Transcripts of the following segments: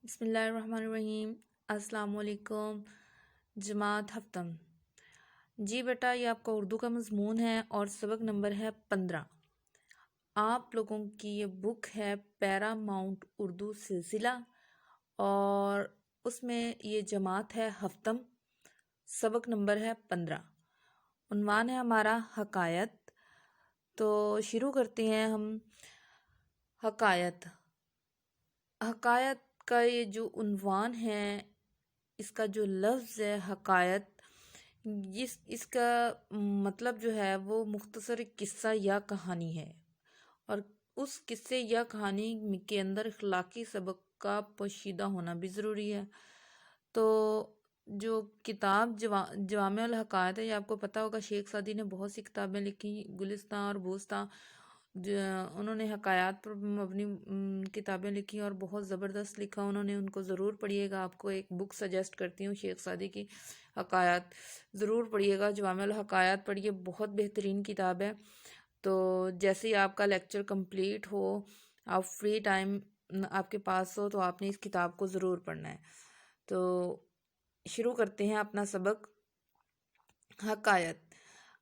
بسم اللہ الرحمن الرحیم۔ السلام علیکم جماعت ہفتم۔ جی بیٹا، یہ آپ کا اردو کا مضمون ہے اور سبق نمبر ہے 15۔ آپ لوگوں کی یہ بک ہے پیرا ماؤنٹ اردو سلسلہ، اور اس میں یہ جماعت ہے ہفتم، سبق نمبر ہے 15۔ عنوان ہے ہمارا حکایت۔ تو شروع کرتے ہیں ہم۔ حکایت کا یہ جو عنوان ہے، اس کا جو لفظ ہے حکایت، اس کا مطلب جو ہے وہ مختصر ایک قصہ یا کہانی ہے، اور اس قصے یا کہانی کے اندر اخلاقی سبق کا پوشیدہ ہونا بھی ضروری ہے۔ تو جو کتاب جوامع الحکایت ہے، یہ آپ کو پتہ ہوگا شیخ سعدی نے بہت سی کتابیں لکھی، گلستان اور بوستان، انہوں نے حکایات پر مبنی کتابیں لکھی اور بہت زبردست لکھا انہوں نے، ان کو ضرور پڑھیے گا۔ آپ کو ایک بک سجیسٹ کرتی ہوں، شیخ سعدی کی حکایات ضرور پڑھیے گا، جوامع الحکایات پڑھیے، بہت بہترین کتاب ہے۔ تو جیسے ہی آپ کا لیکچر کمپلیٹ ہو، آپ فری ٹائم آپ کے پاس ہو، تو آپ نے اس کتاب کو ضرور پڑھنا ہے۔ تو شروع کرتے ہیں اپنا سبق۔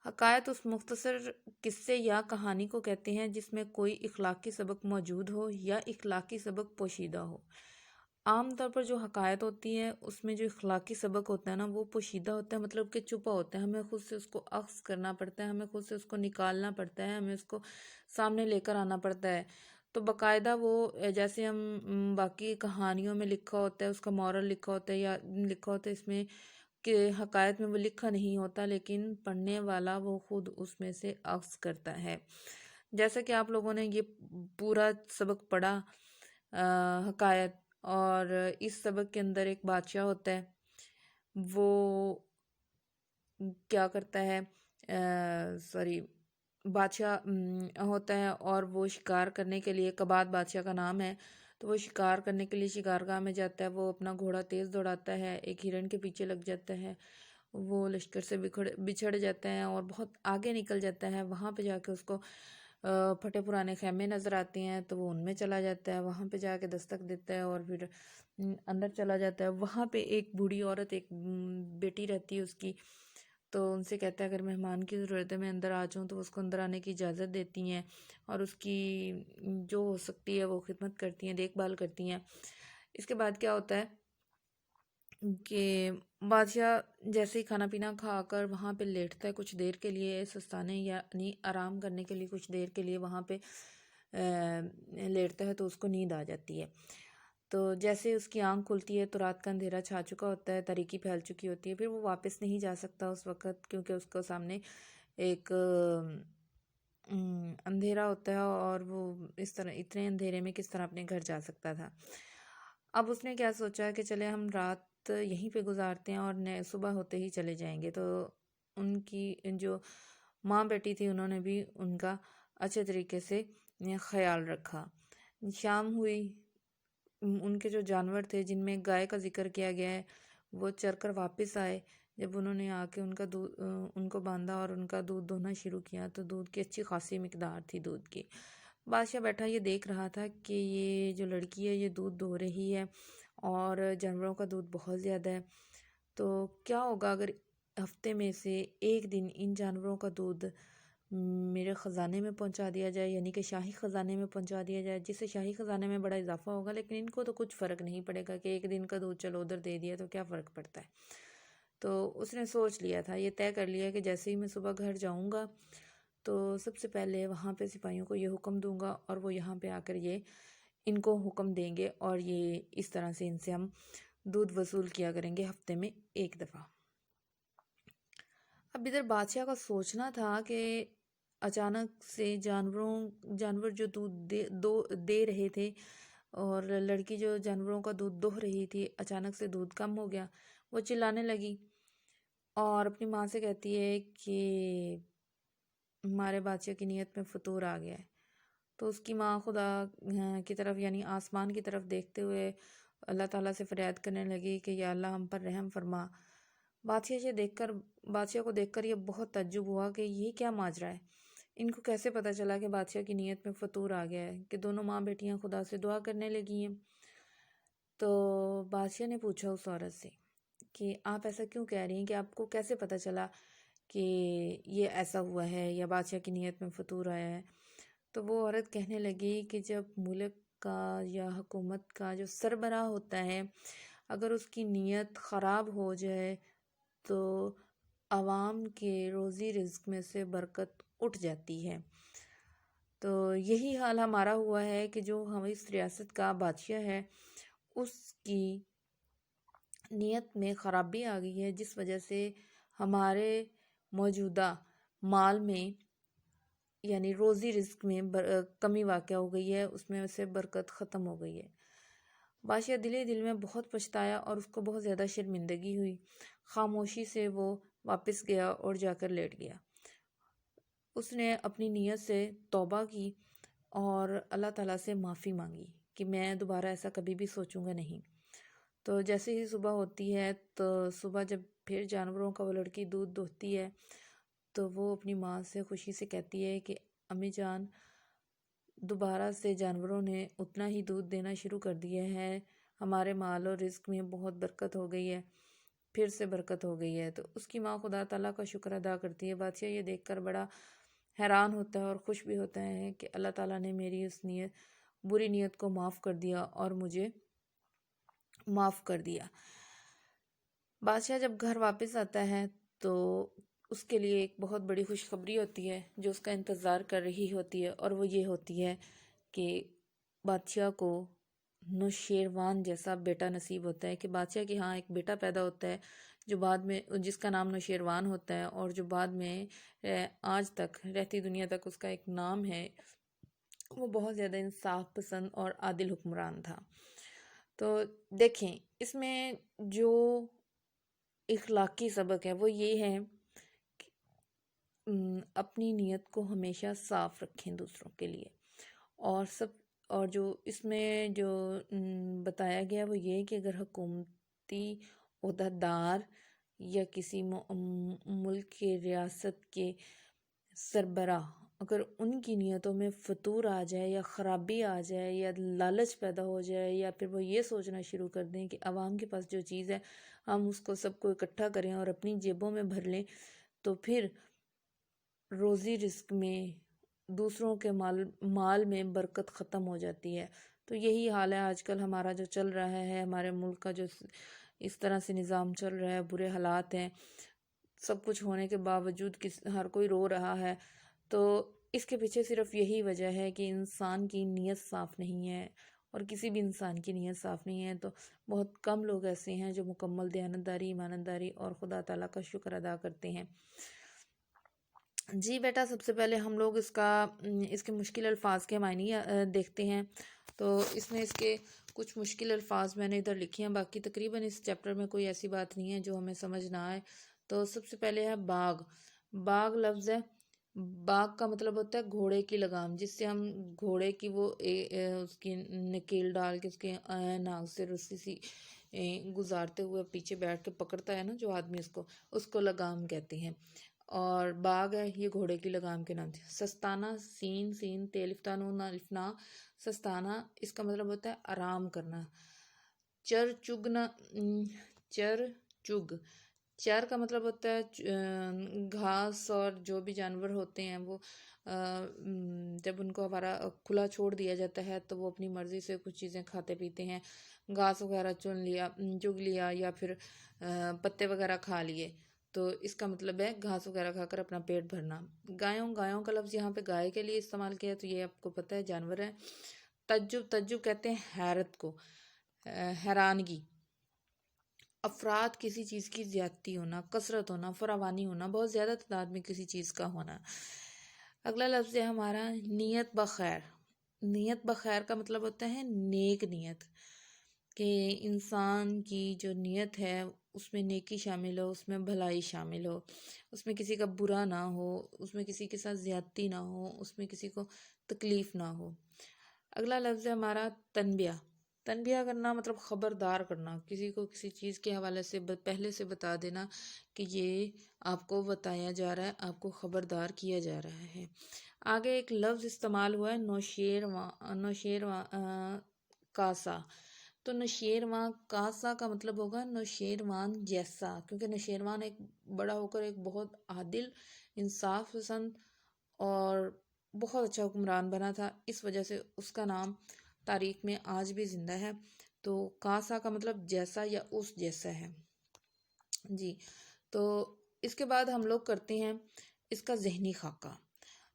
حکایت اس مختصر قصے یا کہانی کو کہتے ہیں جس میں کوئی اخلاقی سبق موجود ہو یا اخلاقی سبق پوشیدہ ہو۔ عام طور پر جو حکایت ہوتی ہے اس میں جو اخلاقی سبق ہوتا ہے نا، وہ پوشیدہ ہوتا ہے، مطلب کہ چھپا ہوتا ہے، ہمیں خود سے اس کو اخذ کرنا پڑتا ہے، ہمیں خود سے اس کو نکالنا پڑتا ہے، ہمیں اس کو سامنے لے کر آنا پڑتا ہے۔ تو باقاعدہ وہ جیسے ہم باقی کہانیوں میں لکھا ہوتا ہے، اس کا مورل لکھا ہوتا ہے یا لکھا ہوتا ہے، اس میں کہ حکایت میں وہ لکھا نہیں ہوتا، لیکن پڑھنے والا وہ خود اس میں سے اخذ کرتا ہے۔ جیسا کہ آپ لوگوں نے یہ پورا سبق پڑھا حکایت، اور اس سبق کے اندر ایک بادشاہ ہوتا ہے، وہ کیا کرتا ہے، بادشاہ ہوتا ہے، اور وہ شکار کرنے کے لیے، کباد بادشاہ کا نام ہے، تو وہ شکار کرنے کے لیے شکارگاہ میں جاتا ہے۔ وہ اپنا گھوڑا تیز دوڑاتا ہے، ایک ہرن کے پیچھے لگ جاتا ہے، وہ لشکر سے بچھڑ جاتا ہے اور بہت آگے نکل جاتا ہے۔ وہاں پہ جا کے اس کو پھٹے پرانے خیمے نظر آتے ہیں، تو وہ ان میں چلا جاتا ہے، وہاں پہ جا کے دستک دیتا ہے اور پھر اندر چلا جاتا ہے۔ وہاں پہ ایک بوڑھی عورت، ایک بیٹی رہتی ہے اس کی، تو ان سے کہتا ہے اگر مہمان کی ضرورت ہے میں اندر آ جاؤں، تو اس کو اندر آنے کی اجازت دیتی ہیں، اور اس کی جو ہو سکتی ہے وہ خدمت کرتی ہیں، دیکھ بھال کرتی ہیں۔ اس کے بعد کیا ہوتا ہے کہ بادشاہ جیسے ہی کھانا پینا کھا کر وہاں پہ لیٹتا ہے کچھ دیر کے لیے، سستانے یعنی آرام کرنے کے لیے کچھ دیر کے لیے وہاں پہ لیٹتا ہے، تو اس کو نیند آ جاتی ہے۔ تو جیسے اس کی آنکھ کھلتی ہے تو رات کا اندھیرا چھا چکا ہوتا ہے، تاریکی پھیل چکی ہوتی ہے، پھر وہ واپس نہیں جا سکتا اس وقت، کیونکہ اس کو سامنے ایک اندھیرا ہوتا ہے، اور وہ اس طرح اتنے اندھیرے میں کس طرح اپنے گھر جا سکتا تھا۔ اب اس نے کیا سوچا کہ چلے ہم رات یہیں پہ گزارتے ہیں اور صبح ہوتے ہی چلے جائیں گے۔ تو ان کی جو ماں بیٹی تھی، انہوں نے بھی ان کا اچھے طریقے سے خیال رکھا۔ شام ہوئی، ان کے جو جانور تھے جن میں گائے کا ذکر کیا گیا ہے، وہ چر کر واپس آئے۔ جب انہوں نے آ کے ان کا دودھ ان کو باندھا اور ان کا دودھ دھونا شروع کیا، تو دودھ کی اچھی خاصی مقدار تھی دودھ کی۔ بادشاہ بیٹھا یہ دیکھ رہا تھا کہ یہ جو لڑکی ہے یہ دودھ دھو رہی ہے اور جانوروں کا دودھ بہت زیادہ ہے، تو کیا ہوگا اگر ہفتے میں سے ایک دن ان جانوروں کا دودھ میرے خزانے میں پہنچا دیا جائے، یعنی کہ شاہی خزانے میں پہنچا دیا جائے، جس سے شاہی خزانے میں بڑا اضافہ ہوگا، لیکن ان کو تو کچھ فرق نہیں پڑے گا کہ ایک دن کا دودھ چلو ادھر دے دیا تو کیا فرق پڑتا ہے۔ تو اس نے سوچ لیا تھا، یہ طے کر لیا کہ جیسے ہی میں صبح گھر جاؤں گا تو سب سے پہلے وہاں پہ سپاہیوں کو یہ حکم دوں گا، اور وہ یہاں پہ آ کر یہ ان کو حکم دیں گے، اور یہ اس طرح سے ان سے ہم دودھ وصول کیا کریں گے ہفتے میں ایک دفعہ۔ اب ادھر بادشاہ کا سوچنا تھا کہ اچانک سے جانور جو دودھ دے رہے تھے، اور لڑکی جو جانوروں کا دودھ دوہ رہی تھی، اچانک سے دودھ کم ہو گیا۔ وہ چلانے لگی اور اپنی ماں سے کہتی ہے کہ ہمارے بادشاہ کی نیت میں فطور آ گیا ہے۔ تو اس کی ماں خدا کی طرف یعنی آسمان کی طرف دیکھتے ہوئے اللہ تعالیٰ سے فریاد کرنے لگی کہ یا اللہ ہم پر رحم فرما۔ بادشاہ کو دیکھ کر یہ بہت تعجب ہوا کہ یہ کیا ماجرا ہے، ان کو کیسے پتہ چلا کہ بادشاہ کی نیت میں فطور آ گیا ہے، کہ دونوں ماں بیٹیاں خدا سے دعا کرنے لگی ہیں۔ تو بادشاہ نے پوچھا اس عورت سے کہ آپ ایسا کیوں کہہ رہی ہیں، کہ آپ کو کیسے پتہ چلا کہ یہ ایسا ہوا ہے یا بادشاہ کی نیت میں فطور آیا ہے؟ تو وہ عورت کہنے لگی کہ جب ملک کا یا حکومت کا جو سربراہ ہوتا ہے، اگر اس کی نیت خراب ہو جائے تو عوام کے روزی رزق میں سے برکت اٹھ جاتی ہے۔ تو یہی حال ہمارا ہوا ہے کہ جو ہم اس ریاست کا بادشاہ ہے، اس کی نیت میں خرابی آ گئی ہے، جس وجہ سے ہمارے موجودہ مال میں یعنی روزی رزق میں کمی واقع ہو گئی ہے، اس میں سے برکت ختم ہو گئی ہے۔ بادشاہ دل ہی دل میں بہت پچھتایا اور اس کو بہت زیادہ شرمندگی ہوئی۔ خاموشی سے وہ واپس گیا اور جا کر لیٹ گیا۔ اس نے اپنی نیت سے توبہ کی اور اللہ تعالیٰ سے معافی مانگی کہ میں دوبارہ ایسا کبھی بھی سوچوں گا نہیں۔ تو جیسے ہی صبح ہوتی ہے تو صبح جب پھر جانوروں کا وہ لڑکی دودھ دوہتی ہے تو وہ اپنی ماں سے خوشی سے کہتی ہے کہ امی جان، دوبارہ سے جانوروں نے اتنا ہی دودھ دینا شروع کر دیا ہے، ہمارے مال اور رزق میں بہت برکت ہو گئی ہے، پھر سے برکت ہو گئی ہے۔ تو اس کی ماں خدا تعالیٰ کا شکر ادا کرتی ہے۔ بادشاہ یہ دیکھ کر بڑا حیران ہوتا ہے اور خوش بھی ہوتا ہے کہ اللہ تعالیٰ نے میری اس بری نیت کو معاف کر دیا اور مجھے معاف کر دیا۔ بادشاہ جب گھر واپس آتا ہے تو اس کے لیے ایک بہت بڑی خوشخبری ہوتی ہے جو اس کا انتظار کر رہی ہوتی ہے، اور وہ یہ ہوتی ہے کہ بادشاہ کو نوشیروان جیسا بیٹا نصیب ہوتا ہے، کہ بادشاہ کے ہاں ایک بیٹا پیدا ہوتا ہے جو بعد میں جس کا نام نوشیروان ہوتا ہے، اور جو بعد میں آج تک رہتی دنیا تک اس کا ایک نام ہے۔ وہ بہت زیادہ انصاف پسند اور عادل حکمران تھا۔ تو دیکھیں اس میں جو اخلاقی سبق ہے وہ یہ ہے کہ اپنی نیت کو ہمیشہ صاف رکھیں دوسروں کے لیے، اور جو اس میں جو بتایا گیا وہ یہ کہ اگر حکومتی عہدیدار یا کسی ملک کے ریاست کے سربراہ اگر ان کی نیتوں میں فتور آ جائے یا خرابی آ جائے یا لالچ پیدا ہو جائے، یا پھر وہ یہ سوچنا شروع کر دیں کہ عوام کے پاس جو چیز ہے ہم اس کو سب کو اکٹھا کریں اور اپنی جیبوں میں بھر لیں، تو پھر روزی رزق میں دوسروں کے مال میں برکت ختم ہو جاتی ہے۔ تو یہی حال ہے آج کل ہمارا جو چل رہا ہے، ہمارے ملک کا جو اس طرح سے نظام چل رہا ہے، برے حالات ہیں، سب کچھ ہونے کے باوجود ہر کوئی رو رہا ہے۔ تو اس کے پیچھے صرف یہی وجہ ہے کہ انسان کی نیت صاف نہیں ہے، اور کسی بھی انسان کی نیت صاف نہیں ہے۔ تو بہت کم لوگ ایسے ہیں جو مکمل دیانتداری، ایمانداری اور خدا تعالیٰ کا شکر ادا کرتے ہیں۔ جی بیٹا، سب سے پہلے ہم لوگ اس کے مشکل الفاظ کے معنی دیکھتے ہیں۔ تو اس میں اس کے کچھ مشکل الفاظ میں نے ادھر لکھے ہیں، باقی تقریباً اس چیپٹر میں کوئی ایسی بات نہیں ہے جو ہمیں سمجھ نہ آئے۔ تو سب سے پہلے ہے باغ۔ باغ لفظ ہے، باغ کا مطلب ہوتا ہے گھوڑے کی لگام، جس سے ہم گھوڑے کی وہ اس کی نکیل ڈال کے اس کے ناک سے رسی سی گزارتے ہوئے پیچھے بیٹھ کے پکڑتا ہے نا جو آدمی، اس کو لگام کہتے ہیں۔ اور باغ ہے یہ گھوڑے کی لگام کے نام سے۔ سستانہ، سین تے الف تا نون الف نا، سستانہ اس کا مطلب ہوتا ہے آرام کرنا۔ چر چگ، چر کا مطلب ہوتا ہے گھاس، اور جو بھی جانور ہوتے ہیں وہ جب ان کو ہمارا کھلا چھوڑ دیا جاتا ہے تو وہ اپنی مرضی سے کچھ چیزیں کھاتے پیتے ہیں، گھاس وغیرہ چگ لیا یا پھر پتے وغیرہ کھا لیے، تو اس کا مطلب ہے گھاس وغیرہ کھا کر اپنا پیٹ بھرنا۔ گایوں کا لفظ یہاں پہ گائے کے لیے استعمال کیا ہے، تو یہ آپ کو پتہ ہے جانور ہے۔ تجب کہتے ہیں حیرت کو، حیرانگی۔ افراد کسی چیز کی زیادتی ہونا، کثرت ہونا، فراوانی ہونا، بہت زیادہ تعداد میں کسی چیز کا ہونا۔ اگلا لفظ ہے ہمارا نیت بخیر۔ نیت بخیر کا مطلب ہوتا ہے نیک نیت، کہ انسان کی جو نیت ہے اس میں نیکی شامل ہو، اس میں بھلائی شامل ہو، اس میں کسی کا برا نہ ہو، اس میں کسی کے ساتھ زیادتی نہ ہو، اس میں کسی کو تکلیف نہ ہو۔ اگلا لفظ ہے ہمارا تنبیہ۔ تنبیہ کرنا مطلب خبردار کرنا، کسی کو کسی چیز کے حوالے سے پہلے سے بتا دینا کہ یہ آپ کو بتایا جا رہا ہے، آپ کو خبردار کیا جا رہا ہے۔ آگے ایک لفظ استعمال ہوا ہے نوشیر کاسا۔ تو نشیروان کاسا کا مطلب ہوگا نشیروان جیسا، کیونکہ نشیروان ایک بڑا ہو کر ایک بہت عادل، انصاف پسند اور بہت اچھا حکمران بنا تھا، اس وجہ سے اس کا نام تاریخ میں آج بھی زندہ ہے۔ تو کاسا کا مطلب جیسا یا اس جیسا ہے جی۔ تو اس کے بعد ہم لوگ کرتے ہیں اس کا ذہنی خاکہ۔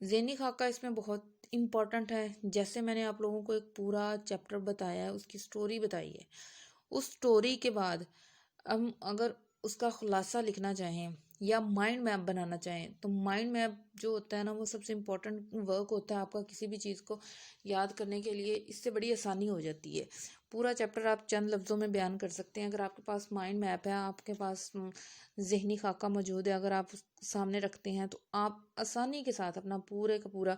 ذہنی خاکہ اس میں بہت امپورٹنٹ ہے۔ جیسے میں نے آپ لوگوں کو ایک پورا چیپٹر بتایا ہے، اس کی سٹوری بتائی ہے، اس سٹوری کے بعد ہم اگر اس کا خلاصہ لکھنا چاہیں یا مائنڈ میپ بنانا چاہیں تو مائنڈ میپ جو ہوتا ہے نا وہ سب سے امپورٹنٹ ورک ہوتا ہے آپ کا کسی بھی چیز کو یاد کرنے کے لیے، اس سے بڑی آسانی ہو جاتی ہے۔ پورا چیپٹر آپ چند لفظوں میں بیان کر سکتے ہیں اگر آپ کے پاس مائنڈ میپ ہے، آپ کے پاس ذہنی خاکہ موجود ہے، اگر آپ سامنے رکھتے ہیں تو آپ آسانی کے ساتھ اپنا پورے کا پورا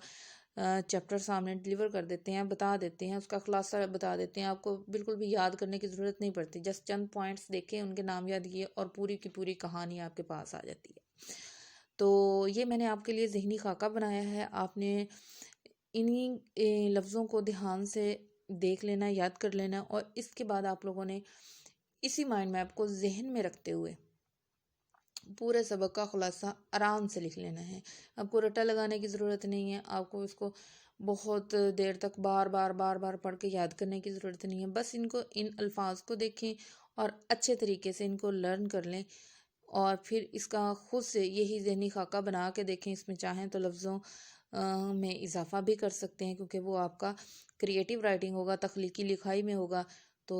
چیپٹر سامنے ڈلیور کر دیتے ہیں، بتا دیتے ہیں، اس کا خلاصہ بتا دیتے ہیں، آپ کو بالکل بھی یاد کرنے کی ضرورت نہیں پڑتی، جسٹ چند پوائنٹس دیکھیں، ان کے نام یاد کیے اور پوری کی پوری کہانی آپ کے پاس آ جاتی ہے۔ تو یہ میں نے آپ کے لیے ذہنی خاکہ بنایا ہے، آپ نے انہی لفظوں کو دھیان سے دیکھ لینا، یاد کر لینا، اور اس کے بعد آپ لوگوں نے اسی مائنڈ میپ کو ذہن میں رکھتے ہوئے پورے سبق کا خلاصہ آرام سے لکھ لینا ہے۔ آپ کو رٹا لگانے کی ضرورت نہیں ہے، آپ کو اس کو بہت دیر تک بار بار بار بار پڑھ کے یاد کرنے کی ضرورت نہیں ہے، بس ان الفاظ کو دیکھیں اور اچھے طریقے سے ان کو لرن کر لیں، اور پھر اس کا خود سے یہی ذہنی خاکہ بنا کے دیکھیں۔ اس میں چاہیں تو لفظوں میں اضافہ بھی کر سکتے ہیں، کیونکہ وہ آپ کا کریٹیو رائٹنگ ہوگا، تخلیقی لکھائی میں ہوگا، تو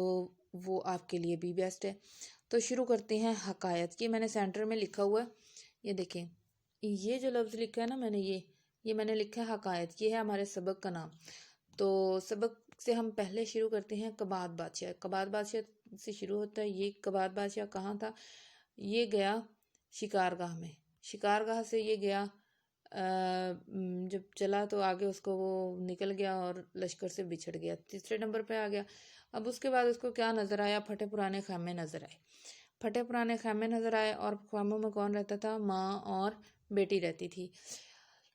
وہ آپ کے لیے بھی بیسٹ ہے۔ تو شروع کرتے ہیں حکایت۔ یہ میں نے سینٹر میں لکھا ہوا ہے، یہ دیکھیں، یہ جو لفظ لکھا ہے نا میں نے، یہ میں نے لکھا ہے حکایت، یہ ہے ہمارے سبق کا نام۔ تو سبق سے ہم پہلے شروع کرتے ہیں کباد بادشاہ۔ کباد بادشاہ سے شروع ہوتا ہے۔ یہ کباد بادشاہ کہاں تھا؟ یہ گیا شکارگاہ میں، شکارگاہ سے یہ گیا، جب چلا تو آگے اس کو وہ نکل گیا اور لشکر سے بچھڑ گیا، تیسرے نمبر پہ آ گیا۔ اب اس کے بعد اس کو کیا نظر آیا؟ پھٹے پرانے خیمے نظر آئے، پھٹے پرانے خیمے نظر آئے، اور خیموں میں کون رہتا تھا؟ ماں اور بیٹی رہتی تھی۔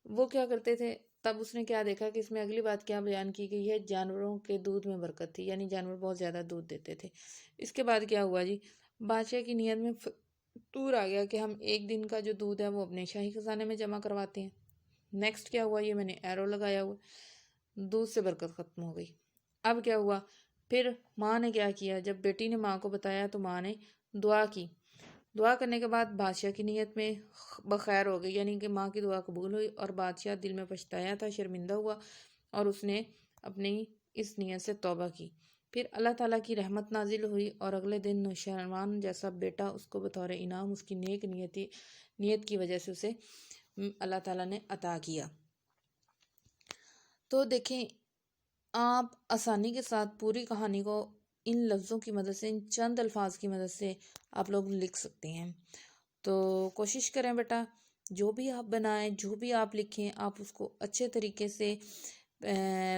وہ کیا کرتے تھے؟ تب اس نے کیا دیکھا کہ اس میں اگلی بات کیا بیان کی گئی ہے؟ جانوروں کے دودھ میں برکت تھی، یعنی جانور بہت زیادہ دودھ دیتے تھے۔ اس کے بعد کیا ہوا جی؟ بادشاہ کی نیت میں فطور آ گیا کہ ہم ایک دن کا جو دودھ ہے وہ اپنے شاہی خزانے میں جمع کرواتے ہیں۔ نیکسٹ کیا ہوا؟ یہ میں نے ایرو لگایا ہوا، دودھ سے برکت ختم ہو گئی۔ اب کیا ہوا؟ پھر ماں نے کیا کیا؟ جب بیٹی نے ماں کو بتایا تو ماں نے دعا کی، دعا کرنے کے بعد بادشاہ کی نیت میں بخیر ہو گئی، یعنی کہ ماں کی دعا قبول ہوئی، اور بادشاہ دل میں پچھتایا تھا، شرمندہ ہوا، اور اس نے اپنی اس نیت سے توبہ کی۔ پھر اللہ تعالیٰ کی رحمت نازل ہوئی، اور اگلے دن نوشیروان جیسا بیٹا اس کو بطور انعام اس کی نیک نیت کی وجہ سے اسے اللہ تعالیٰ نے عطا کیا۔ تو دیکھیں، آپ آسانی کے ساتھ پوری کہانی کو ان لفظوں کی مدد سے، ان چند الفاظ کی مدد سے آپ لوگ لکھ سکتے ہیں۔ تو کوشش کریں بیٹا، جو بھی آپ بنائیں، جو بھی آپ لکھیں، آپ اس کو اچھے طریقے سے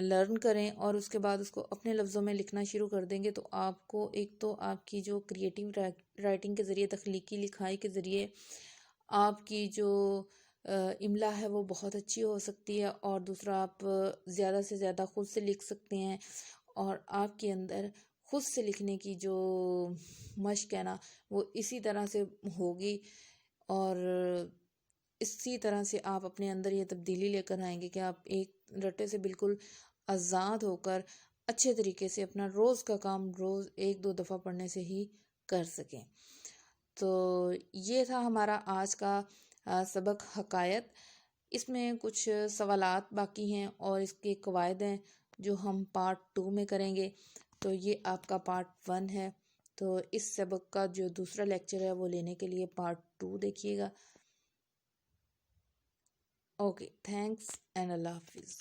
لرن کریں، اور اس کے بعد اس کو اپنے لفظوں میں لکھنا شروع کر دیں گے تو آپ کو ایک تو آپ کی جو کریٹیو رائٹنگ کے ذریعے، تخلیقی لکھائی کے ذریعے آپ کی جو املا ہے وہ بہت اچھی ہو سکتی ہے، اور دوسرا آپ زیادہ سے زیادہ خود سے لکھ سکتے ہیں، اور آپ کے اندر خود سے لکھنے کی جو مشق ہے نا وہ اسی طرح سے ہوگی، اور اسی طرح سے آپ اپنے اندر یہ تبدیلی لے کر آئیں گے کہ آپ ایک رٹے سے بالکل آزاد ہو کر اچھے طریقے سے اپنا روز کا کام روز 1-2 دفعہ پڑھنے سے ہی کر سکیں۔ تو یہ تھا ہمارا آج کا سبق حکایت۔ اس میں کچھ سوالات باقی ہیں اور اس کے قواعد ہیں جو ہم پارٹ 2 میں کریں گے، تو یہ آپ کا پارٹ 1 ہے۔ تو اس سبق کا جو دوسرا لیکچر ہے وہ لینے کے لیے پارٹ 2 دیکھیے گا۔ اوکے، تھینکس اینڈ اللہ حافظ۔